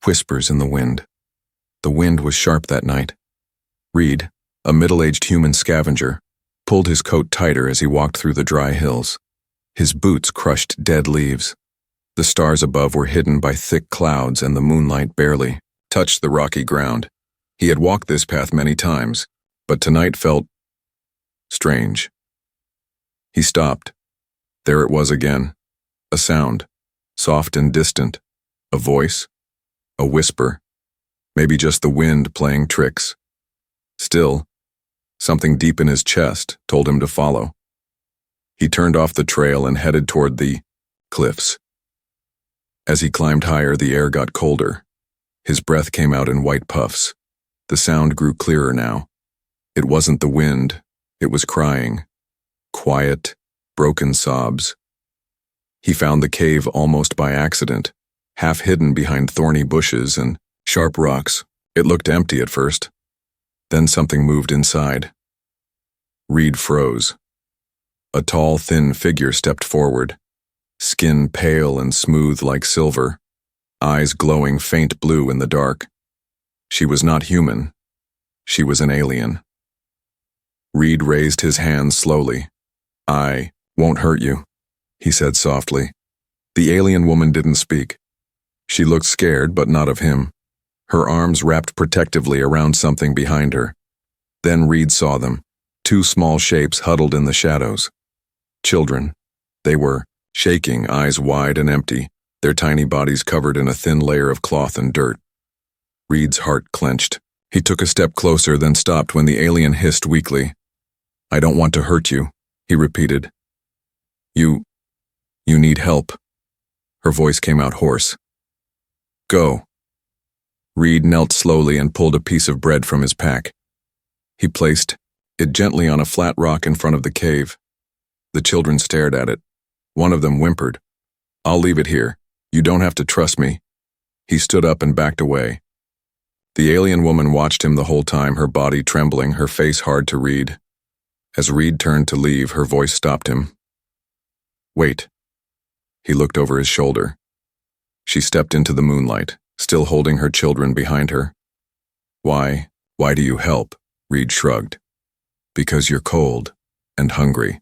Whispers in the wind. The wind was sharp that night. Reed, a middle-aged human scavenger, pulled his coat tighter as he walked through the dry hills. His boots crushed dead leaves. The stars above were hidden by thick clouds, and the moonlight barely touched the rocky ground. He had walked this path many times, but tonight felt strange. He stopped. There it was again. A sound, soft and distant. A voice. A whisper. Maybe just the wind playing tricks. Still, something deep in his chest told him to follow. He turned off the trail and headed toward the cliffs. As he climbed higher, the air got colder. His breath came out in white puffs. The sound grew clearer now. It wasn't the wind, it was crying. Quiet, broken sobs. He found the cave almost by accident, half hidden behind thorny bushes and sharp rocks. It looked empty at first. Then something moved inside. Reed froze. A tall, thin figure stepped forward, skin pale and smooth like silver, eyes glowing faint blue in the dark. She was not human. She was an alien. Reed raised his hands slowly. "I won't hurt you," he said softly. The alien woman didn't speak. She looked scared, but not of him. Her arms wrapped protectively around something behind her. Then Reed saw them, two small shapes huddled in the shadows. Children. They were shaking, eyes wide and empty, their tiny bodies covered in a thin layer of cloth and dirt. Reed's heart clenched. He took a step closer, then stopped when the alien hissed weakly. "I don't want to hurt you," he repeated. You need help." Her voice came out hoarse. "Go." Reed knelt slowly and pulled a piece of bread from his pack. He placed it gently on a flat rock in front of the cave. The children stared at it. One of them whimpered. "I'll leave it here. You don't have to trust me." He stood up and backed away. The alien woman watched him the whole time, her body trembling, her face hard to read. As Reed turned to leave, her voice stopped him. "Wait." He looked over his shoulder. She stepped into the moonlight, still holding her children behind her. Why do you help?" Reed shrugged. "Because you're cold and hungry,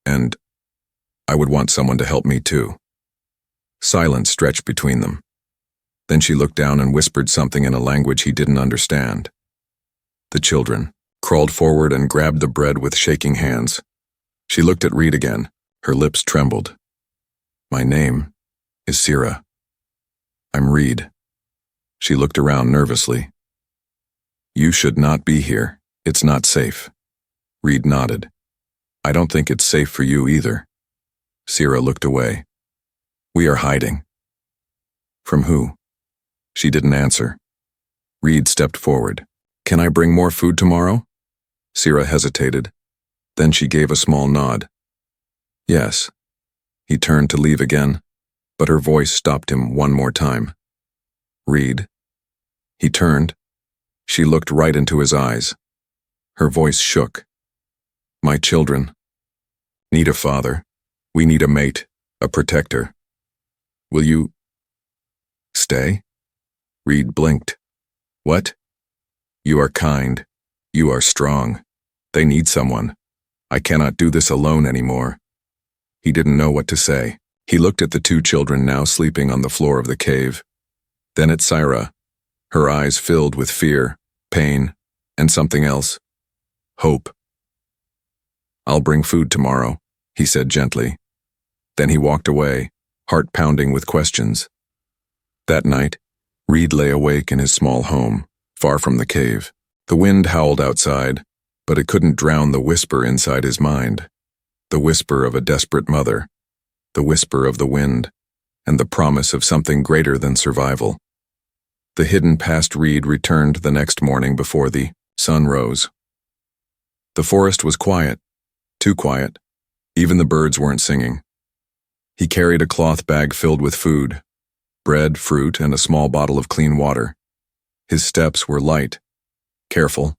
and I would want someone to help me too." Silence stretched between them. Then she looked down and whispered something in a language he didn't understand. The children crawled forward and grabbed the bread with shaking hands. She looked at Reed again. Her lips trembled. "My name is Sira. I'm Reed." She looked around nervously. "You should not be here. It's not safe." Reed nodded. "I don't think it's safe for you either." Sira looked away. "We are hiding." "From who?" She didn't answer. Reed stepped forward. "Can I bring more food tomorrow?" Sira hesitated. Then she gave a small nod. "Yes." He turned to leave again, but her voice stopped him one more time. "Reed." He turned. She looked right into his eyes. Her voice shook. "My children need a father. We need a mate, a protector. Will you stay?" Reed blinked. "What?" "You are kind. You are strong. They need someone. I cannot do this alone anymore." He didn't know what to say. He looked at the two children now sleeping on the floor of the cave. Then at Sira, her eyes filled with fear, pain, and something else. Hope. "I'll bring food tomorrow," he said gently. Then he walked away, heart pounding with questions. That night, Reed lay awake in his small home, far from the cave. The wind howled outside, but it couldn't drown the whisper inside his mind. The whisper of a desperate mother, the whisper of the wind, and the promise of something greater than survival. The hidden past Reed returned the next morning before the sun rose. The forest was quiet, too quiet. Even the birds weren't singing. He carried a cloth bag filled with food, bread, fruit, and a small bottle of clean water. His steps were light, careful.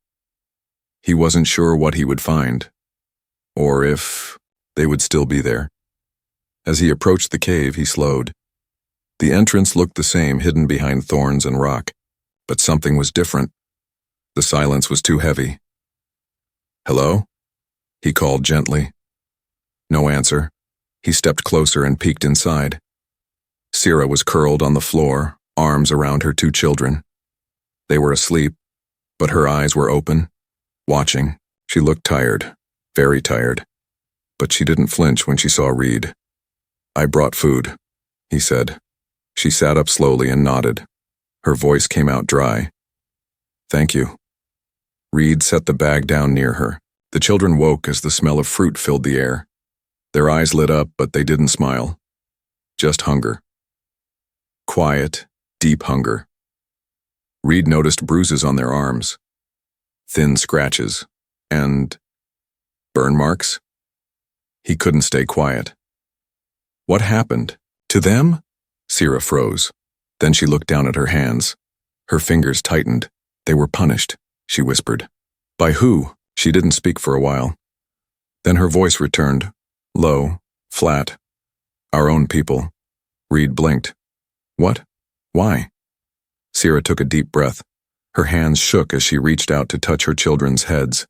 He wasn't sure what he would find, or if they would still be there. As he approached the cave, he slowed. The entrance looked the same, hidden behind thorns and rock, but something was different. The silence was too heavy. "Hello?" he called gently. No answer. He stepped closer and peeked inside. Sira was curled on the floor, arms around her 2 children. They were asleep, but her eyes were open, watching. She looked tired, very tired, but she didn't flinch when she saw Reed. "I brought food," he said. She sat up slowly and nodded. Her voice came out dry. "Thank you." Reed set the bag down near her. The children woke as the smell of fruit filled the air. Their eyes lit up, but they didn't smile. Just hunger. Quiet, deep hunger. Reed noticed bruises on their arms, thin scratches, and burn marks. He couldn't stay quiet. What happened? To them? Sira froze. Then she looked down at her hands. Her fingers tightened. They were punished, she whispered. By who? She didn't speak for a while. Then her voice returned, low, flat. Our own people. Reed blinked. What? Why? Sira took a deep breath. Her hands shook as she reached out to touch her children's heads.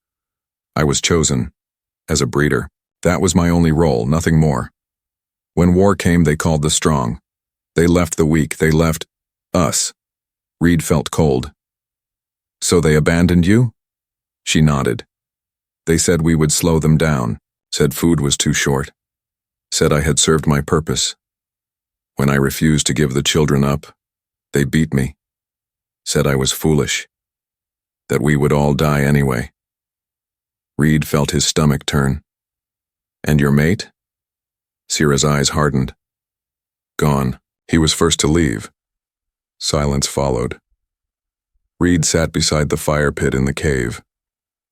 I was chosen. As a breeder. That was my only role, nothing more. When war came, they called the strong. They left the weak. They left us. Reed felt cold. So they abandoned you? She nodded. They said we would slow them down, said food was too short, said I had served my purpose. When I refused to give the children up, they beat me, said I was foolish, that we would all die anyway. Reed felt his stomach turn. And your mate? Sira's eyes hardened. Gone. He was first to leave. Silence followed. Reed sat beside the fire pit in the cave.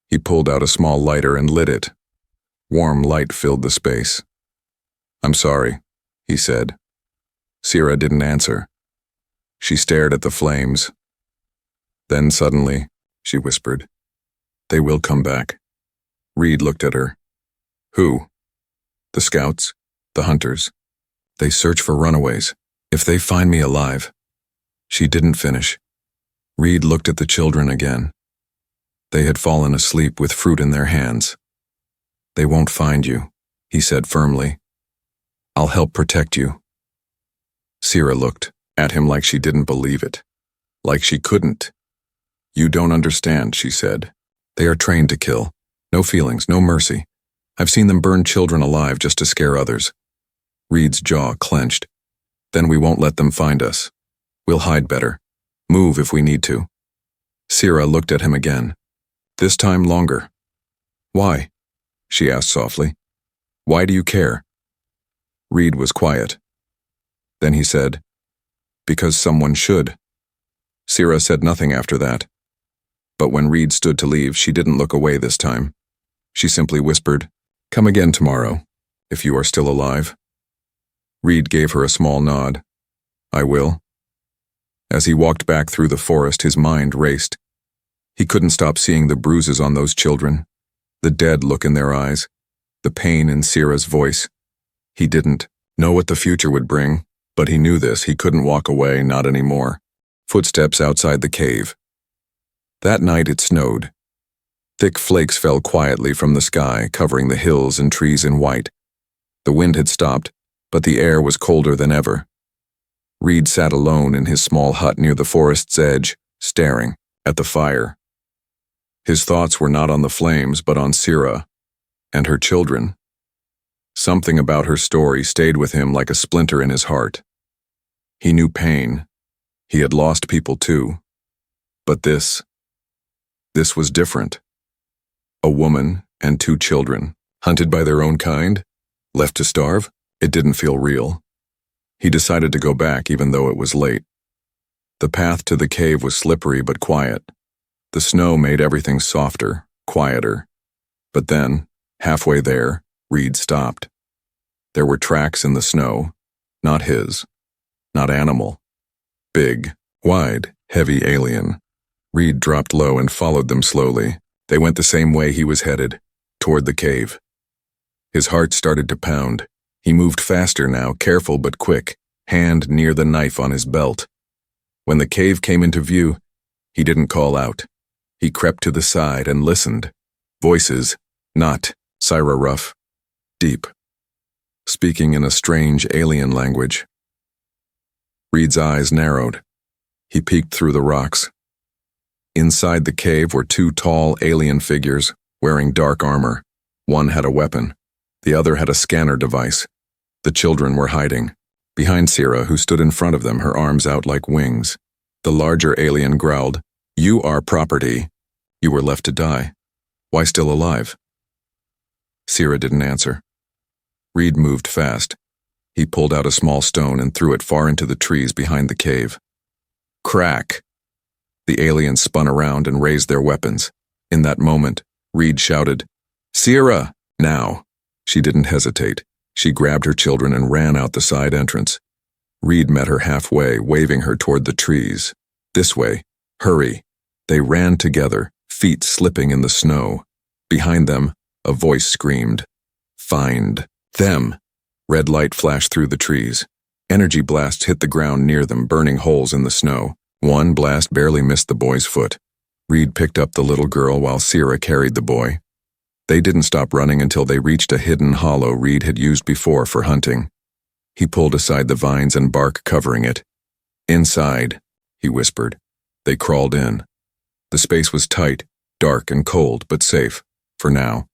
He pulled out a small lighter and lit it. Warm light filled the space. I'm sorry, he said. Sira didn't answer. She stared at the flames. Then suddenly, she whispered, they will come back. Reed looked at her. Who? The scouts, the hunters. They search for runaways. If they find me alive. She didn't finish. Reed looked at the children again. They had fallen asleep with fruit in their hands. They won't find you, he said firmly. I'll help protect you. Sira looked at him like she didn't believe it. Like she couldn't. You don't understand, she said. They are trained to kill. No feelings, no mercy. I've seen them burn children alive just to scare others. Reed's jaw clenched. Then we won't let them find us. We'll hide better. Move if we need to. Sira looked at him again. This time longer. Why? She asked softly. Why do you care? Reed was quiet. Then he said, because someone should. Sira said nothing after that. But when Reed stood to leave, she didn't look away this time. She simply whispered, come again tomorrow, if you are still alive. Reed gave her a small nod. I will. As he walked back through the forest, his mind raced. He couldn't stop seeing the bruises on those children, the dead look in their eyes, the pain in Sira's voice. He didn't know what the future would bring, but he knew this. He couldn't walk away, not anymore. Footsteps outside the cave. That night it snowed. Thick flakes fell quietly from the sky, covering the hills and trees in white. The wind had stopped, but the air was colder than ever. Reed sat alone in his small hut near the forest's edge, staring at the fire. His thoughts were not on the flames, but on Sira and her children. Something about her story stayed with him like a splinter in his heart. He knew pain. He had lost people too. But this was different. A woman and 2 children, hunted by their own kind, left to starve. It didn't feel real. He decided to go back even though it was late. The path to the cave was slippery but quiet. The snow made everything softer, quieter. But then, halfway there, Reed stopped. There were tracks in the snow, not his, not animal. Big, wide, heavy alien. Reed dropped low and followed them slowly. They went the same way he was headed, toward the cave. His heart started to pound. He moved faster now, careful but quick, hand near the knife on his belt. When the cave came into view, he didn't call out. He crept to the side and listened. Voices, not Syra rough, deep, speaking in a strange alien language. Reed's eyes narrowed. He peeked through the rocks. Inside the cave were two tall alien figures wearing dark armor. One had a weapon. The other had a scanner device. The children were hiding. Behind Syra, who stood in front of them, her arms out like wings. The larger alien growled, "You are property. You were left to die. Why still alive?" Syra didn't answer. Reed moved fast. He pulled out a small stone and threw it far into the trees behind the cave. Crack! The aliens spun around and raised their weapons. In that moment, Reed shouted, "Syra, now!" She didn't hesitate. She grabbed her children and ran out the side entrance. Reed met her halfway, waving her toward the trees. "This way. Hurry." They ran together, feet slipping in the snow. Behind them, a voice screamed, "Find them!" Red light flashed through the trees. Energy blasts hit the ground near them, burning holes in the snow. One blast barely missed the boy's foot. Reed picked up the little girl while Syra carried the boy. They didn't stop running until they reached a hidden hollow Reed had used before for hunting. He pulled aside the vines and bark covering it. "Inside," he whispered. They crawled in. The space was tight, dark and cold, but safe, for now.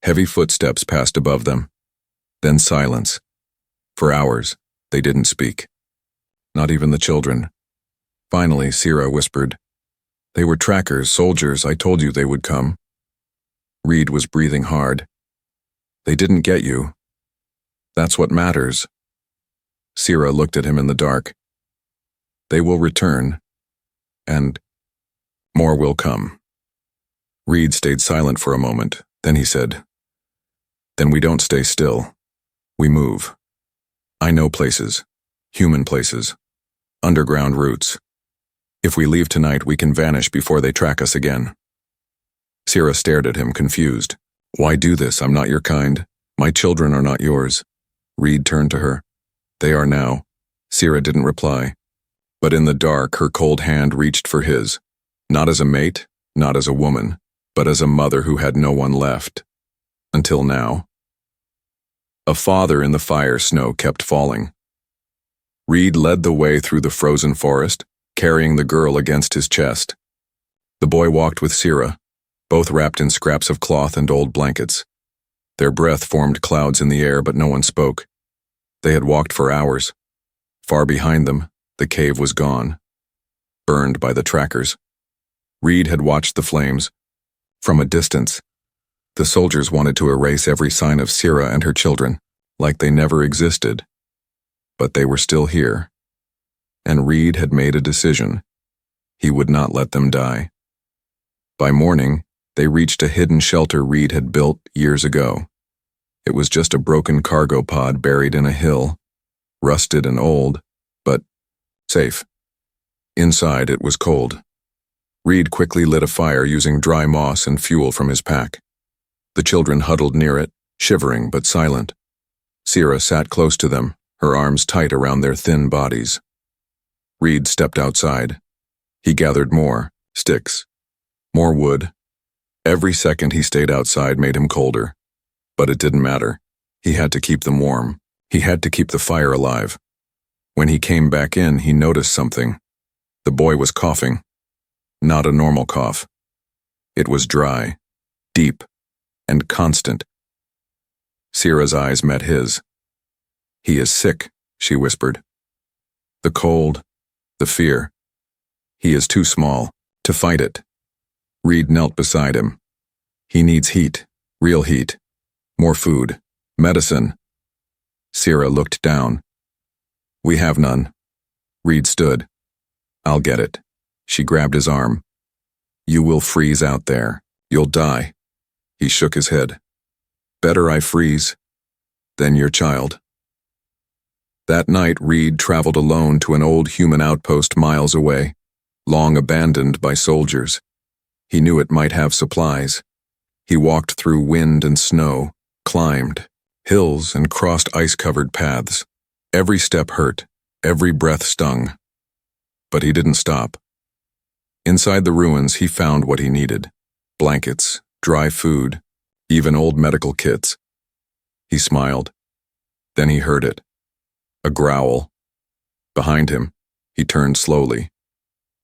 Heavy footsteps passed above them. Then silence. For hours, they didn't speak. Not even the children. Finally, Syra whispered, "They were trackers, soldiers. I told you they would come." Reed was breathing hard. "They didn't get you. That's what matters." Syra looked at him in the dark. "They will return, and more will come." Reed stayed silent for a moment. Then he said, "Then we don't stay still. We move. I know places, human places, underground routes. If we leave tonight, we can vanish before they track us again." Syra stared at him, confused. "Why do this? I'm not your kind. My children are not yours." Reed turned to her. "They are now." Syra didn't reply. But in the dark, her cold hand reached for his. Not as a mate, not as a woman, but as a mother who had no one left. Until now. A father in the fire snow kept falling. Reed led the way through the frozen forest, carrying the girl against his chest. The boy walked with Syra, both wrapped in scraps of cloth and old blankets. Their breath formed clouds in the air, but no one spoke. They had walked for hours. Far behind them, the cave was gone, burned by the trackers. Reed had watched the flames. From a distance, the soldiers wanted to erase every sign of Syra and her children, like they never existed. But they were still here. And Reed had made a decision. He would not let them die. By morning, they reached a hidden shelter Reed had built years ago. It was just a broken cargo pod buried in a hill, rusted and old, but safe. Inside, it was cold. Reed quickly lit a fire using dry moss and fuel from his pack. The children huddled near it, shivering but silent. Syra sat close to them, her arms tight around their thin bodies. Reed stepped outside. He gathered more sticks, more wood. Every second he stayed outside made him colder. But it didn't matter. He had to keep them warm. He had to keep the fire alive. When he came back in, he noticed something. The boy was coughing. Not a normal cough. It was dry, deep, and constant. Syra's eyes met his. "He is sick," she whispered. "The cold, the fear. He is too small to fight it." Reed knelt beside him. "He needs heat, real heat. More food, medicine." Syra looked down. "We have none." Reed stood. "I'll get it." She grabbed his arm. "You will freeze out there. You'll die." He shook his head. "Better I freeze than your child." That night, Reed traveled alone to an old human outpost miles away, long abandoned by soldiers. He knew it might have supplies. He walked through wind and snow, climbed hills and crossed ice-covered paths. Every step hurt, Every breath stung. But he didn't stop. Inside the ruins, he found what he needed. Blankets, dry food, even old medical kits. He smiled. Then he heard it. A growl. Behind him, he turned slowly.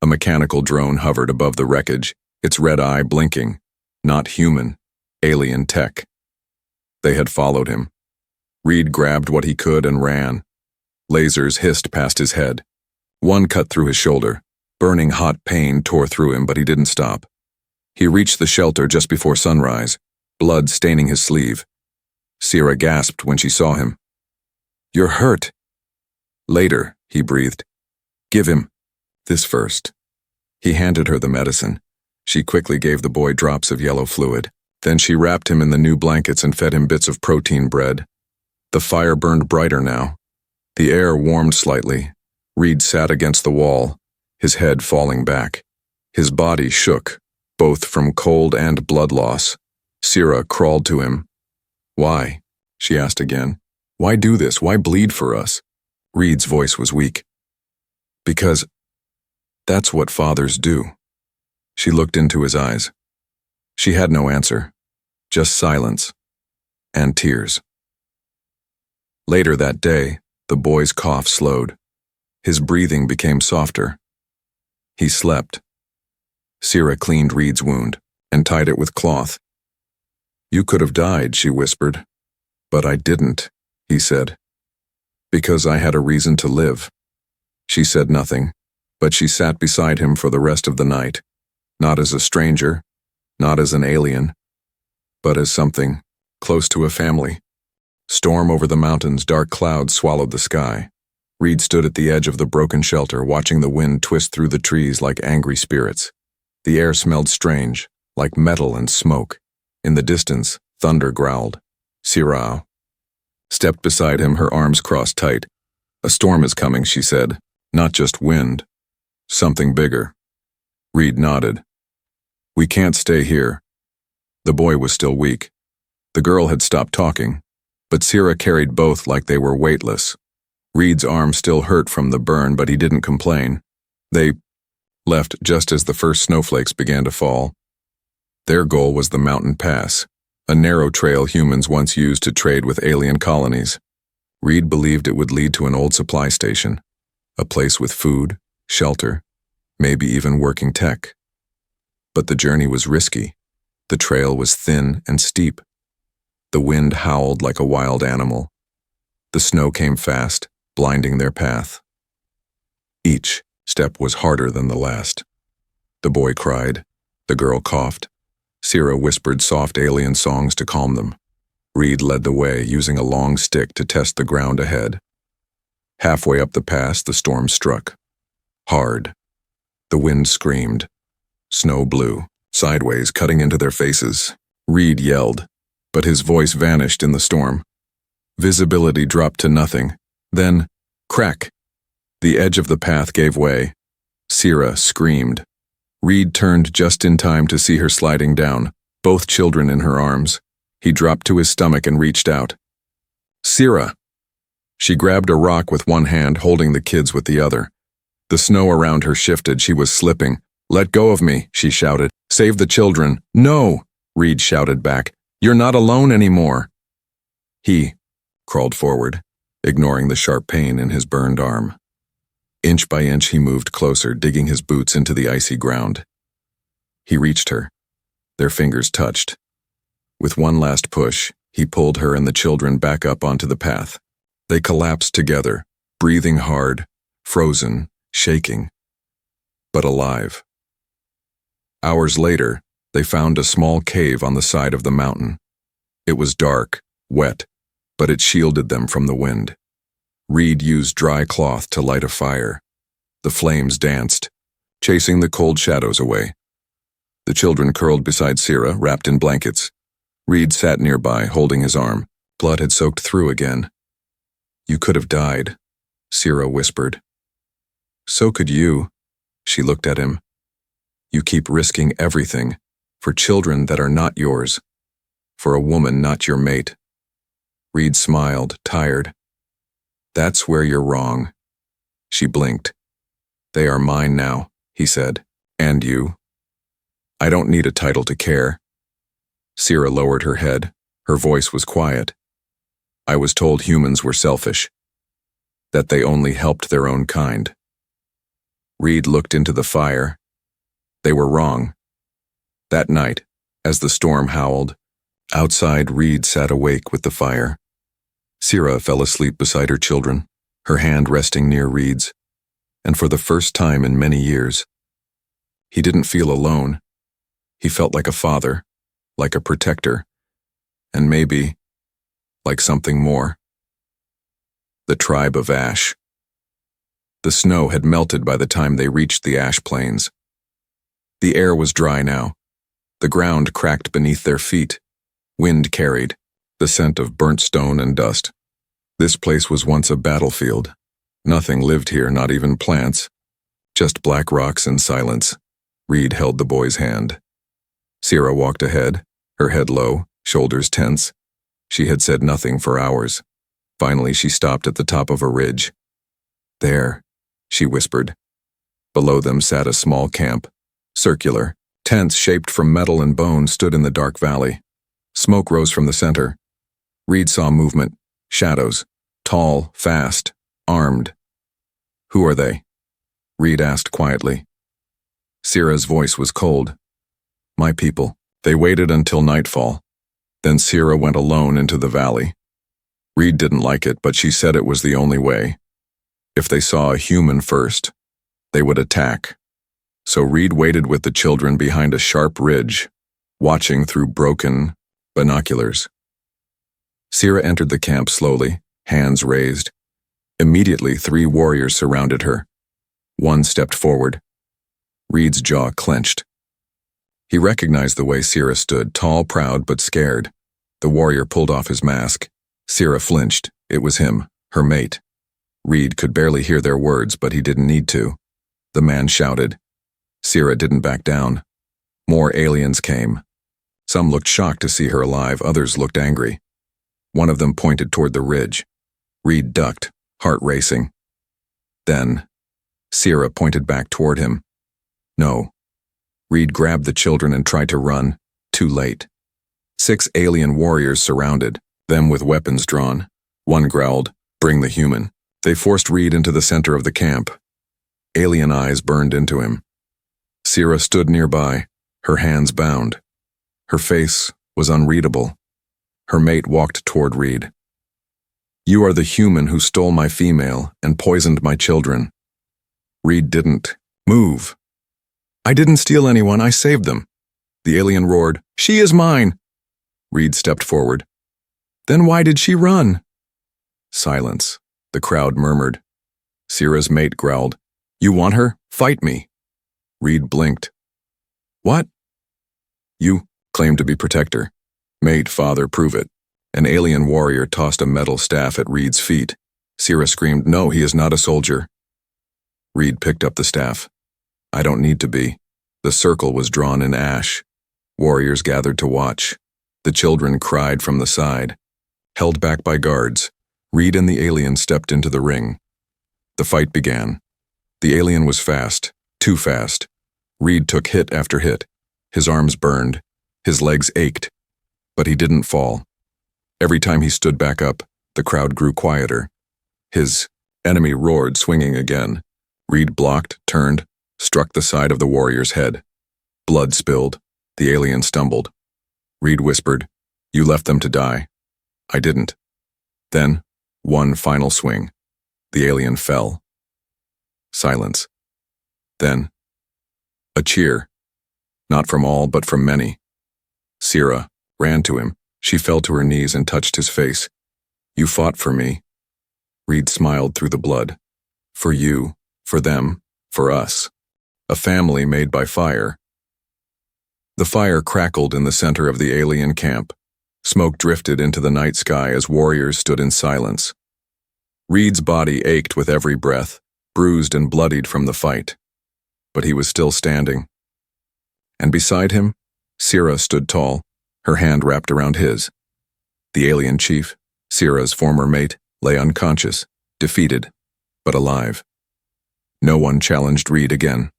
A mechanical drone hovered above the wreckage, its red eye blinking. Not human, alien tech. They had followed him. Reed grabbed what he could and ran. Lasers hissed past his head. One cut through his shoulder. Burning hot pain tore through him, but he didn't stop. He reached the shelter just before sunrise, blood staining his sleeve. Sierra gasped when she saw him. "You're hurt." "Later," he breathed. "Give him this first." He handed her the medicine. She quickly gave the boy drops of yellow fluid. Then she wrapped him in the new blankets and fed him bits of protein bread. The fire burned brighter now. The air warmed slightly. Reed sat against the wall, his head falling back. His body shook, both from cold and blood loss. Sierra crawled to him. "Why?" she asked again. "Why do this? Why bleed for us?" Reed's voice was weak. "Because that's what fathers do." She looked into his eyes. She had no answer, just silence and tears. Later that day, the boy's cough slowed. His breathing became softer. He slept. Sierra cleaned Reed's wound and tied it with cloth. "You could have died," she whispered. "But I didn't," he said. "Because I had a reason to live." She said nothing, but she sat beside him for the rest of the night, not as a stranger, not as an alien, but as something close to a family. Storm over the mountains, dark clouds swallowed the sky. Reed stood at the edge of the broken shelter, watching the wind twist through the trees like angry spirits. The air smelled strange, like metal and smoke. In the distance, thunder growled. Sierra stepped beside him, her arms crossed tight. "A storm is coming," she said. "Not just wind. Something bigger." Reed nodded. "We can't stay here." The boy was still weak. The girl had stopped talking, but Sierra carried both like they were weightless. Reed's arm still hurt from the burn, but he didn't complain. They left just as the first snowflakes began to fall. Their goal was the mountain pass, a narrow trail humans once used to trade with alien colonies. Reed believed it would lead to an old supply station, a place with food, shelter, maybe even working tech. But the journey was risky. The trail was thin and steep. The wind howled like a wild animal. The snow came fast, blinding their path. Each step was harder than the last. The boy cried. The girl coughed. Sierra whispered soft alien songs to calm them. Reed led the way, using a long stick to test the ground ahead. Halfway up the pass, the storm struck. Hard. The wind screamed. Snow blew, sideways, cutting into their faces. Reed yelled, but his voice vanished in the storm. Visibility dropped to nothing. Then, crack! The edge of the path gave way. Sierra screamed. Reed turned just in time to see her sliding down, both children in her arms. He dropped to his stomach and reached out. "Sierra!" She grabbed a rock with one hand, holding the kids with the other. The snow around her shifted. She was slipping. "Let go of me," she shouted. "Save the children." "No!" Reed shouted back. "You're not alone anymore." He crawled forward, ignoring the sharp pain in his burned arm. Inch by inch he moved closer, digging his boots into the icy ground. He reached her. Their fingers touched. With one last push, he pulled her and the children back up onto the path. They collapsed together, breathing hard, frozen, shaking, but alive. Hours later, they found a small cave on the side of the mountain. It was dark, wet, but it shielded them from the wind. Reed used dry cloth to light a fire. The flames danced, chasing the cold shadows away. The children curled beside Sierra, wrapped in blankets. Reed sat nearby, holding his arm. Blood had soaked through again. "You could have died," Sierra whispered. "So could you." She looked at him. "You keep risking everything, for children that are not yours, for a woman not your mate." Reed smiled, tired. "That's where you're wrong. She blinked. "They are mine now," he said. "And you?" "I don't need a title to care." Sierra lowered her head. Her voice was quiet. "I was told humans were selfish, that they only helped their own kind." Reed looked into the fire. They were wrong. That night, as the storm howled, outside Reed sat awake with the fire. Sierra fell asleep beside her children, her hand resting near Reed's, and for the first time in many years, he didn't feel alone. He felt like a father, like a protector, and maybe like something more. The tribe of ash. The snow had melted by the time they reached the ash plains. The air was dry now. The ground cracked beneath their feet. Wind carried, the scent of burnt stone and dust. This place was once a battlefield. Nothing lived here, not even plants. Just black rocks and silence. Reed held the boy's hand. Sierra walked ahead, her head low, shoulders tense. She had said nothing for hours. Finally, she stopped at the top of a ridge. "There," she whispered. Below them sat a small camp. Circular, tents shaped from metal and bone stood in the dark valley. Smoke rose from the center. Reed saw movement, shadows, tall, fast, armed. "Who are they?" Reed asked quietly. Sierra's voice was cold. "My people." They waited until nightfall. Then Sierra went alone into the valley. Reed didn't like it, but she said it was the only way. If they saw a human first, they would attack. So Reed waited with the children behind a sharp ridge, watching through broken binoculars. Sierra entered the camp slowly, hands raised. Immediately, 3 warriors surrounded her. One stepped forward. Reed's jaw clenched. He recognized the way Sierra stood, tall, proud, but scared. The warrior pulled off his mask. Sierra flinched. It was him, her mate. Reed could barely hear their words, but he didn't need to. The man shouted. Sierra didn't back down. More aliens came. Some looked shocked to see her alive, others looked angry. One of them pointed toward the ridge. Reed ducked, heart racing. Then, Sierra pointed back toward him. No. Reed grabbed the children and tried to run. Too late. 6 alien warriors surrounded, them with weapons drawn. One growled, "Bring the human." They forced Reed into the center of the camp. Alien eyes burned into him. Sierra stood nearby, her hands bound. Her face was unreadable. Her mate walked toward Reed. "You are the human who stole my female and poisoned my children." Reed didn't move. "I didn't steal anyone, I saved them." The alien roared, "She is mine!" Reed stepped forward. "Then why did she run?" Silence. The crowd murmured. Sierra's mate growled, "You want her? Fight me." Reed blinked. "What?" "You claim to be protector. Mate, father, prove it." An alien warrior tossed a metal staff at Reed's feet. Sierra screamed, "No, he is not a soldier." Reed picked up the staff. "I don't need to be." The circle was drawn in ash. Warriors gathered to watch. The children cried from the side. Held back by guards, Reed and the alien stepped into the ring. The fight began. The alien was fast, too fast. Reed took hit after hit. His arms burned. His legs ached. But he didn't fall. Every time he stood back up, the crowd grew quieter. His enemy roared, swinging again. Reed blocked, turned, struck the side of the warrior's head. Blood spilled. The alien stumbled. Reed whispered, "You left them to die." "I didn't." Then, one final swing. The alien fell. Silence. Then, a cheer. Not from all, but from many. Sierra ran to him. She fell to her knees and touched his face. "You fought for me." Reed smiled through the blood. "For you, for them, for us. A family made by fire." The fire crackled in the center of the alien camp. Smoke drifted into the night sky as warriors stood in silence. Reed's body ached with every breath, bruised and bloodied from the fight. But he was still standing. And beside him, Sierra stood tall, her hand wrapped around his. The alien chief, Sierra's former mate, lay unconscious, defeated, but alive. No one challenged Reed again.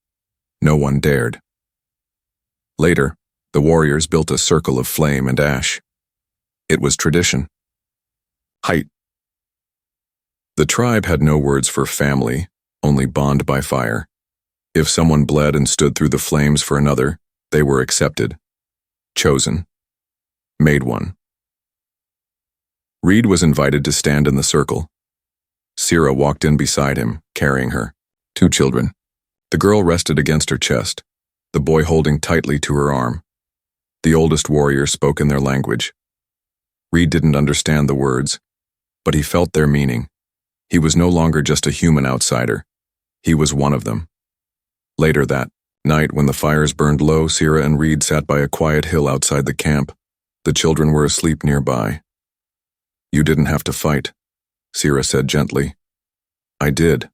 No one dared. Later, the warriors built a circle of flame and ash. It was tradition. Height. The tribe had no words for family, only bond by fire. If someone bled and stood through the flames for another, they were accepted. Chosen. Made one. Reed was invited to stand in the circle. Sira walked in beside him, carrying her. 2 children. The girl rested against her chest, the boy holding tightly to her arm. The oldest warrior spoke in their language. Reed didn't understand the words, but he felt their meaning. He was no longer just a human outsider. He was one of them. Later that night, when the fires burned low, Sira and Reed sat by a quiet hill outside the camp. The children were asleep nearby. "You didn't have to fight," Sira said gently. "I did,"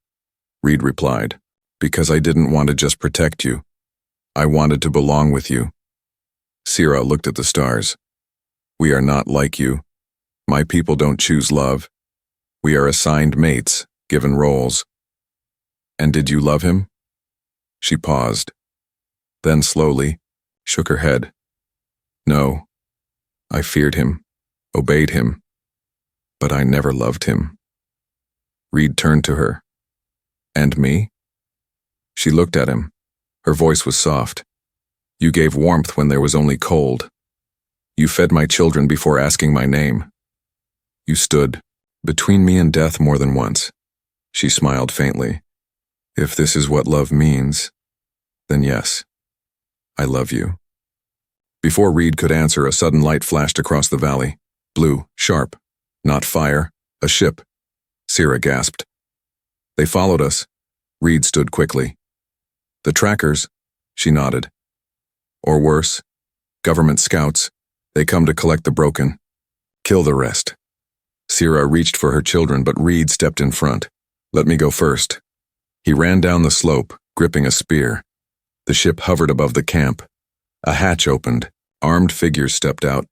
Reed replied, "because I didn't want to just protect you. I wanted to belong with you." Sira looked at the stars. "We are not like you. My people don't choose love. We are assigned mates, given roles." "And did you love him?" She paused, then slowly shook her head. "No, I feared him, obeyed him, but I never loved him." Reed turned to her. "And me?" She looked at him. Her voice was soft. "You gave warmth when there was only cold. You fed my children before asking my name. You stood between me and death more than once." She smiled faintly. "If this is what love means, then yes, I love you." Before Reed could answer, a sudden light flashed across the valley. Blue, sharp. Not fire, a ship. Sira gasped. "They followed us." Reed stood quickly. "The trackers," she nodded. "Or worse, government scouts. They come to collect the broken. Kill the rest." Sira reached for her children, but Reed stepped in front. "Let me go first." He ran down the slope, gripping a spear. The ship hovered above the camp. A hatch opened. Armed figures stepped out.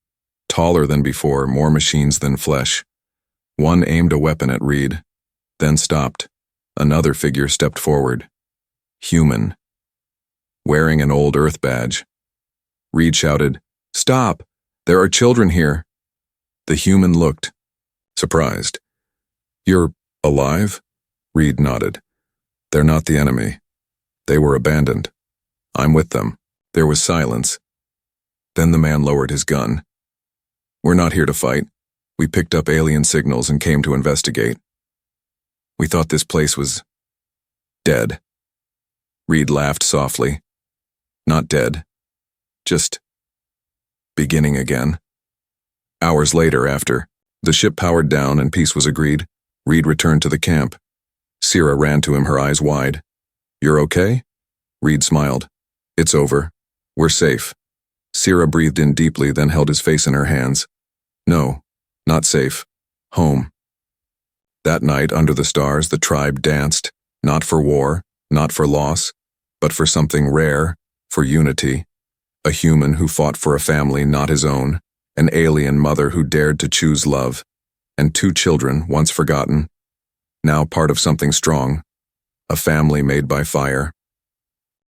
Taller than before, more machines than flesh. One aimed a weapon at Reed, then stopped. Another figure stepped forward. Human. Wearing an old Earth badge. Reed shouted, "Stop! There are children here." The human looked, surprised. "You're alive?" Reed nodded. "They're not the enemy. They were abandoned. I'm with them." There was silence. Then the man lowered his gun. "We're not here to fight. We picked up alien signals and came to investigate. We thought this place was dead." Reed laughed softly. "Not dead. Just beginning again." Hours later, after the ship powered down and peace was agreed, Reed returned to the camp. Sira ran to him, her eyes wide. "You're okay?" Reed smiled. "It's over. We're safe." Sira breathed in deeply, then held his face in her hands. "No, not safe. Home." That night, under the stars, the tribe danced, not for war, not for loss, but for something rare, for unity. A human who fought for a family not his own, an alien mother who dared to choose love, and 2 children, once forgotten, now part of something strong, a family made by fire.